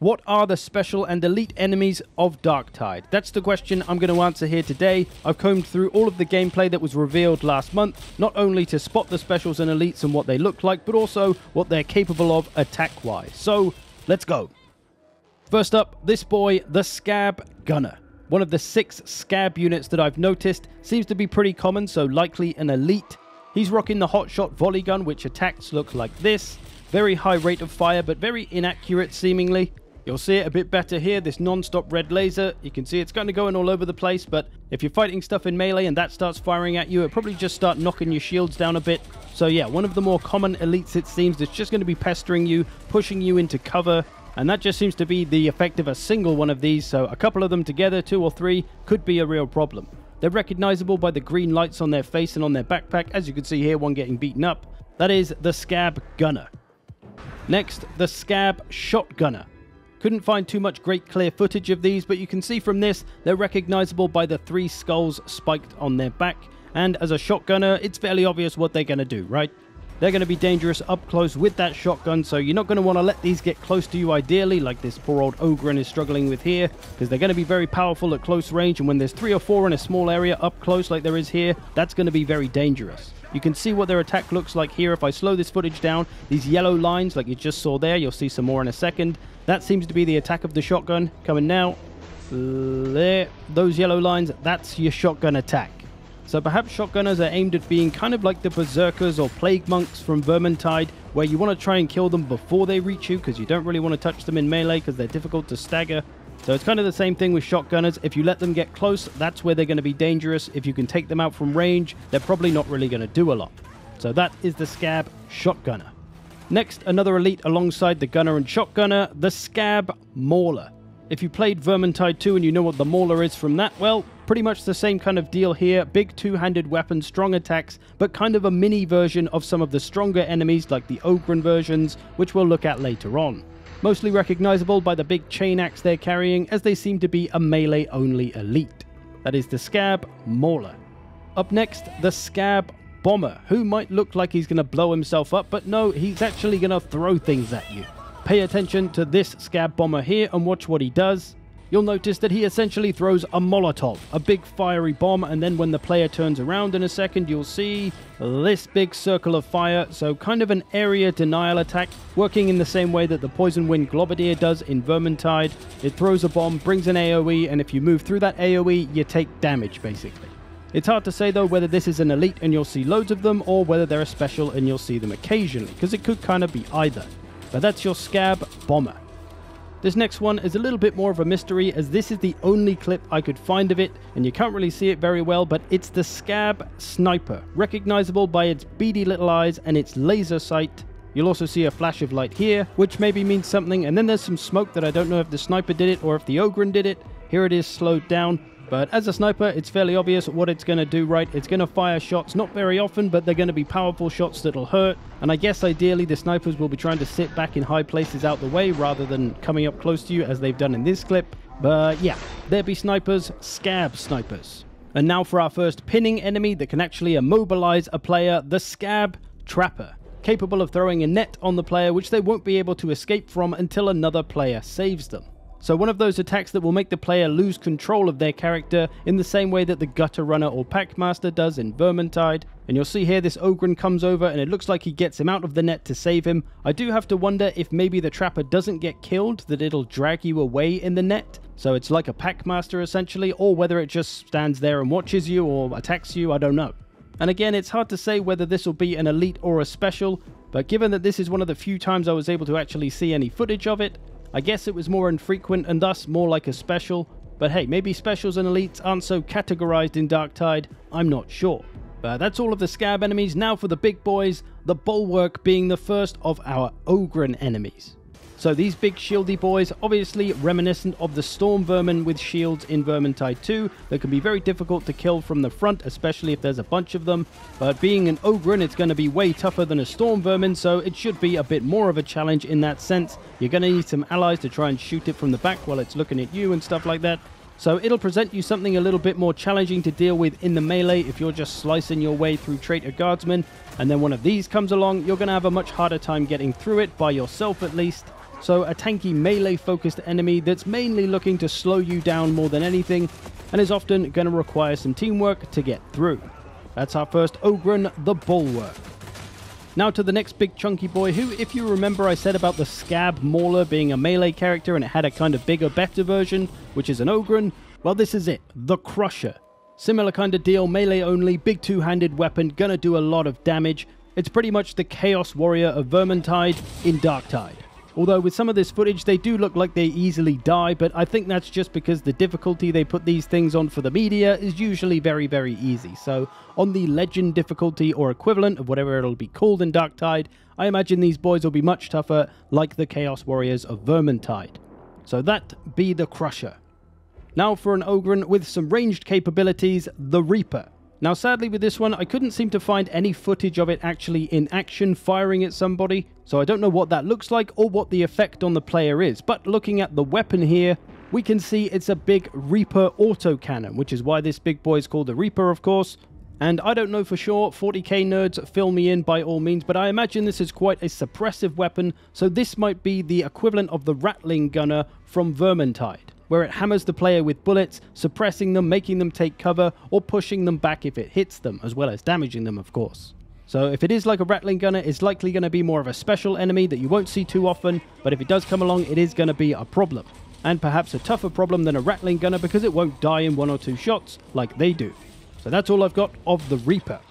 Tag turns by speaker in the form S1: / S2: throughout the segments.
S1: What are the special and elite enemies of Darktide? That's the question I'm going to answer here today. I've combed through all of the gameplay that was revealed last month, not only to spot the specials and elites and what they look like, but also what they're capable of attack-wise. So, let's go. First up, this boy, the SCAB Gunner. One of the 6 SCAB units that I've noticed, seems to be pretty common, so likely an elite. He's rocking the hotshot volley gun, which attacks look like this. Very high rate of fire, but very inaccurate seemingly. You'll see it a bit better here, this non-stop red laser. You can see it's kind of going all over the place, but if you're fighting stuff in melee and that starts firing at you, it'll probably just start knocking your shields down a bit. So yeah, one of the more common elites it seems that's just going to be pestering you, pushing you into cover, and that just seems to be the effect of a single one of these, so a couple of them together, 2 or 3, could be a real problem. They're recognizable by the green lights on their face and on their backpack, as you can see here, one getting beaten up. That is the SCAB Gunner. Next, the SCAB Shotgunner. Couldn't find too much great clear footage of these, but you can see from this, they're recognizable by the 3 skulls spiked on their back, and as a shotgunner, it's fairly obvious what they're going to do, right? They're going to be dangerous up close with that shotgun, so you're not going to want to let these get close to you ideally, like this poor old Ogryn is struggling with here, because they're going to be very powerful at close range, and when there's 3 or 4 in a small area up close like there is here, that's going to be very dangerous. You can see what their attack looks like here. If I slow this footage down, these yellow lines, like you just saw there, you'll see some more in a second. That seems to be the attack of the shotgun. Coming now. There. Those yellow lines, that's your shotgun attack. So perhaps shotgunners are aimed at being kind of like the berserkers or plague monks from Vermintide, where you want to try and kill them before they reach you, because you don't really want to touch them in melee because they're difficult to stagger. So it's kind of the same thing with shotgunners. If you let them get close, that's where they're going to be dangerous. If you can take them out from range, they're probably not really going to do a lot. So that is the SCAB Shotgunner. Next, another elite alongside the gunner and shotgunner, the SCAB Mauler. If you played Vermintide 2 and you know what the Mauler is from that, well, pretty much the same kind of deal here. Big two-handed weapon, strong attacks, but kind of a mini version of some of the stronger enemies like the Ogryn versions, which we'll look at later on. Mostly recognizable by the big chain axe they're carrying, as they seem to be a melee-only elite. That is the SCAB Mauler. Up next, the SCAB Bomber, who might look like he's going to blow himself up, but no, he's actually going to throw things at you. Pay attention to this SCAB Bomber here and watch what he does. You'll notice that he essentially throws a Molotov, a big fiery bomb, and then when the player turns around in a second, you'll see this big circle of fire, so kind of an area denial attack, working in the same way that the Poison Wind Globadier does in Vermintide. It throws a bomb, brings an AoE, and if you move through that AoE, you take damage, basically. It's hard to say, though, whether this is an elite and you'll see loads of them, or whether they're a special and you'll see them occasionally, because it could kind of be either. But that's your SCAB Bomber. This next one is a little bit more of a mystery, as this is the only clip I could find of it, and you can't really see it very well, but it's the SCAB Sniper, recognizable by its beady little eyes and its laser sight. You'll also see a flash of light here, which maybe means something, and then there's some smoke that I don't know if the sniper did it or if the Ogryn did it. Here it is slowed down. But as a sniper, it's fairly obvious what it's going to do, right? It's going to fire shots, not very often, but they're going to be powerful shots that'll hurt. And I guess ideally the snipers will be trying to sit back in high places out the way rather than coming up close to you as they've done in this clip. But yeah, there be snipers, SCAB snipers. And now for our first pinning enemy that can actually immobilize a player, the SCAB Trapper. Capable of throwing a net on the player, which they won't be able to escape from until another player saves them. So one of those attacks that will make the player lose control of their character in the same way that the Gutter Runner or Packmaster does in Vermintide. And you'll see here this Ogryn comes over and it looks like he gets him out of the net to save him. I do have to wonder if maybe the Trapper doesn't get killed, that it'll drag you away in the net. So it's like a Packmaster essentially, or whether it just stands there and watches you or attacks you, I don't know. And again, it's hard to say whether this will be an elite or a special, but given that this is one of the few times I was able to actually see any footage of it, I guess it was more infrequent and thus more like a special. But hey, maybe specials and elites aren't so categorized in Darktide, I'm not sure. But that's all of the SCAB enemies. Now for the big boys, the Bulwark being the first of our Ogryn enemies. So these big shieldy boys, obviously reminiscent of the storm vermin with shields in Vermintide 2, that can be very difficult to kill from the front, especially if there's a bunch of them. But being an Ogryn, it's going to be way tougher than a storm vermin, so it should be a bit more of a challenge in that sense. You're going to need some allies to try and shoot it from the back while it's looking at you and stuff like that. So it'll present you something a little bit more challenging to deal with in the melee if you're just slicing your way through traitor guardsmen. And then one of these comes along, you're going to have a much harder time getting through it, by yourself at least. So a tanky melee-focused enemy that's mainly looking to slow you down more than anything, and is often going to require some teamwork to get through. That's our first Ogryn, the Bulwark. Now to the next big chunky boy, who, if you remember, I said about the SCAB MAULER being a melee character and it had a kind of bigger, better version, which is an Ogryn. Well, this is it, the Crusher. Similar kind of deal, melee only, big two-handed weapon, gonna do a lot of damage. It's pretty much the Chaos Warrior of Vermintide in Darktide. Although with some of this footage they do look like they easily die, but I think that's just because the difficulty they put these things on for the media is usually very, very easy. So on the Legend difficulty or equivalent of whatever it'll be called in Darktide, I imagine these boys will be much tougher like the Chaos Warriors of Vermintide. So that be the Crusher. Now for an Ogryn with some ranged capabilities, the Reaper. Now sadly with this one, I couldn't seem to find any footage of it actually in action firing at somebody, so I don't know what that looks like or what the effect on the player is, but looking at the weapon here, we can see it's a big Reaper autocannon, which is why this big boy is called the Reaper, of course. And I don't know for sure, 40k nerds, fill me in by all means, but I imagine this is quite a suppressive weapon, so this might be the equivalent of the Rattling Gunner from Vermintide, where it hammers the player with bullets, suppressing them, making them take cover, or pushing them back if it hits them, as well as damaging them, of course. So if it is like a Rattling Gunner, it's likely going to be more of a special enemy that you won't see too often, but if it does come along, it is going to be a problem. And perhaps a tougher problem than a Rattling Gunner because it won't die in 1 or 2 shots like they do. So that's all I've got of the Reaper.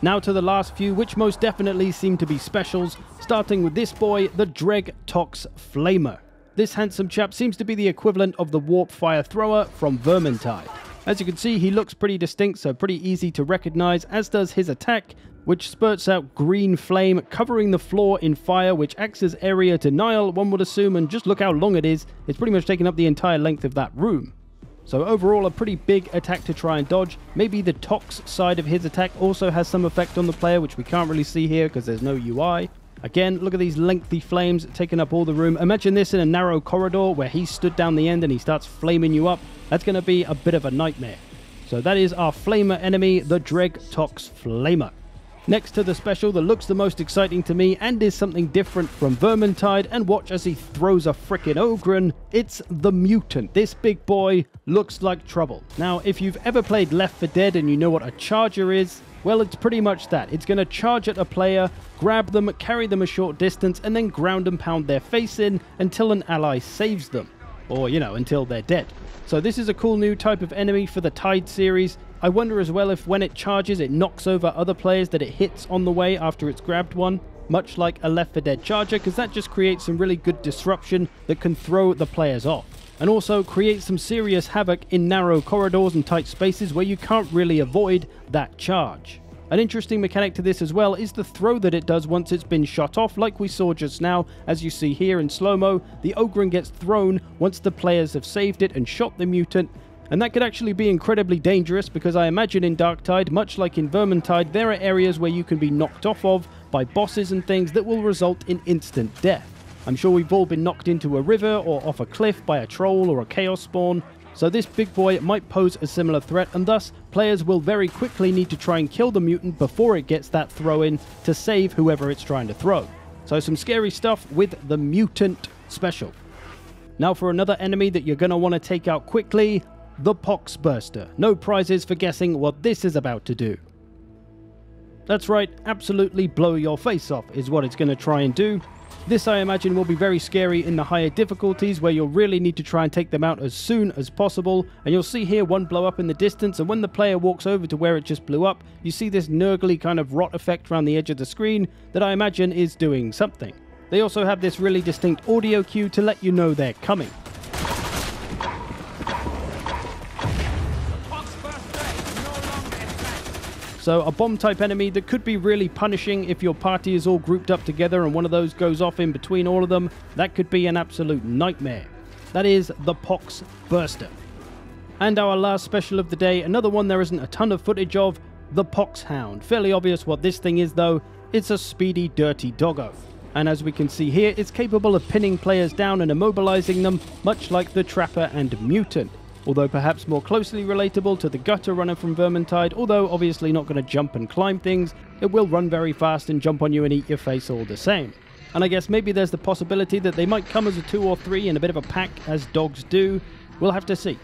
S1: Now to the last few, which most definitely seem to be specials, starting with this boy, the Dreg Tox Flamer. This handsome chap seems to be the equivalent of the Warp Fire Thrower from Vermintide. As you can see, he looks pretty distinct, so pretty easy to recognize, as does his attack, which spurts out green flame, covering the floor in fire, which acts as area denial, one would assume, and just look how long it is. It's pretty much taking up the entire length of that room. So overall, a pretty big attack to try and dodge. Maybe the Tox side of his attack also has some effect on the player, which we can't really see here because there's no UI. Again, look at these lengthy flames taking up all the room. Imagine this in a narrow corridor where he stood down the end and he starts flaming you up. That's going to be a bit of a nightmare. So that is our Flamer enemy, the Dreg Tox Flamer. Next to the special that looks the most exciting to me and is something different from Vermintide, and watch as he throws a frickin' Ogryn, it's the Mutant. This big boy looks like trouble. Now, if you've ever played Left 4 Dead and you know what a charger is, well, it's pretty much that. It's going to charge at a player, grab them, carry them a short distance, and then ground and pound their face in until an ally saves them. Or, you know, until they're dead. So this is a cool new type of enemy for the Tide series. I wonder as well if when it charges it knocks over other players that it hits on the way after it's grabbed one, much like a Left 4 Dead charger, because that just creates some really good disruption that can throw the players off. And also create some serious havoc in narrow corridors and tight spaces where you can't really avoid that charge. An interesting mechanic to this as well is the throw that it does once it's been shot off, like we saw just now. As you see here in slow-mo, the Ogryn gets thrown once the players have saved it and shot the mutant, and that could actually be incredibly dangerous because I imagine in Darktide, much like in Vermintide, there are areas where you can be knocked off of by bosses and things that will result in instant death. I'm sure we've all been knocked into a river or off a cliff by a troll or a chaos spawn, so this big boy might pose a similar threat, and thus players will very quickly need to try and kill the mutant before it gets that throw in to save whoever it's trying to throw. So some scary stuff with the Mutant special. Now for another enemy that you're going to want to take out quickly, the Poxburster. No prizes for guessing what this is about to do. That's right, absolutely blow your face off is what it's going to try and do. This, I imagine, will be very scary in the higher difficulties where you'll really need to try and take them out as soon as possible. And you'll see here one blow up in the distance, and when the player walks over to where it just blew up, you see this nurgly kind of rot effect around the edge of the screen that I imagine is doing something. They also have this really distinct audio cue to let you know they're coming. So a bomb-type enemy that could be really punishing if your party is all grouped up together and one of those goes off in between all of them. That could be an absolute nightmare. That is the Poxburster. And our last special of the day, another one there isn't a ton of footage of, the Hound. Fairly obvious what this thing is though. It's a speedy, dirty doggo. And as we can see here, it's capable of pinning players down and immobilizing them, much like the Trapper and Mutant. Although perhaps more closely relatable to the Gutter Runner from Vermintide, although obviously not going to jump and climb things, it will run very fast and jump on you and eat your face all the same. and I guess maybe there's the possibility that they might come as a 2 or 3 in a bit of a pack, as dogs do. We'll have to see.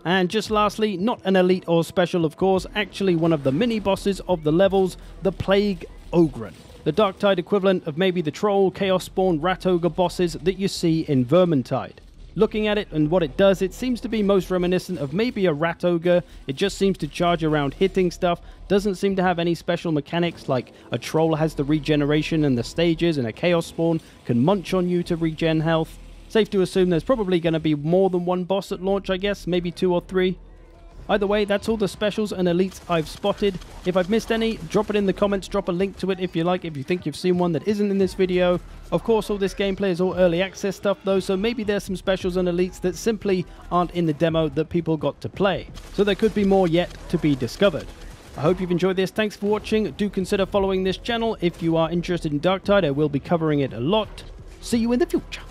S1: And just lastly, not an elite or special of course, actually one of the mini-bosses of the levels, the Plague Ogryn. The Darktide equivalent of maybe the Troll, Chaos Spawn, Rat Ogre bosses that you see in Vermintide. Looking at it and what it does, it seems to be most reminiscent of maybe a Rat Ogre. It just seems to charge around hitting stuff, doesn't seem to have any special mechanics like a Troll has the regeneration and the stages, and a Chaos Spawn can munch on you to regen health. Safe to assume there's probably going to be more than one boss at launch, I guess, maybe 2 or 3. Either way, that's all the specials and elites I've spotted. If I've missed any, drop it in the comments, drop a link to it if you like, if you think you've seen one that isn't in this video. Of course, all this gameplay is all early access stuff though, so maybe there's some specials and elites that simply aren't in the demo that people got to play. So there could be more yet to be discovered. I hope you've enjoyed this, thanks for watching. Do consider following this channel if you are interested in Darktide, I will be covering it a lot. See you in the future.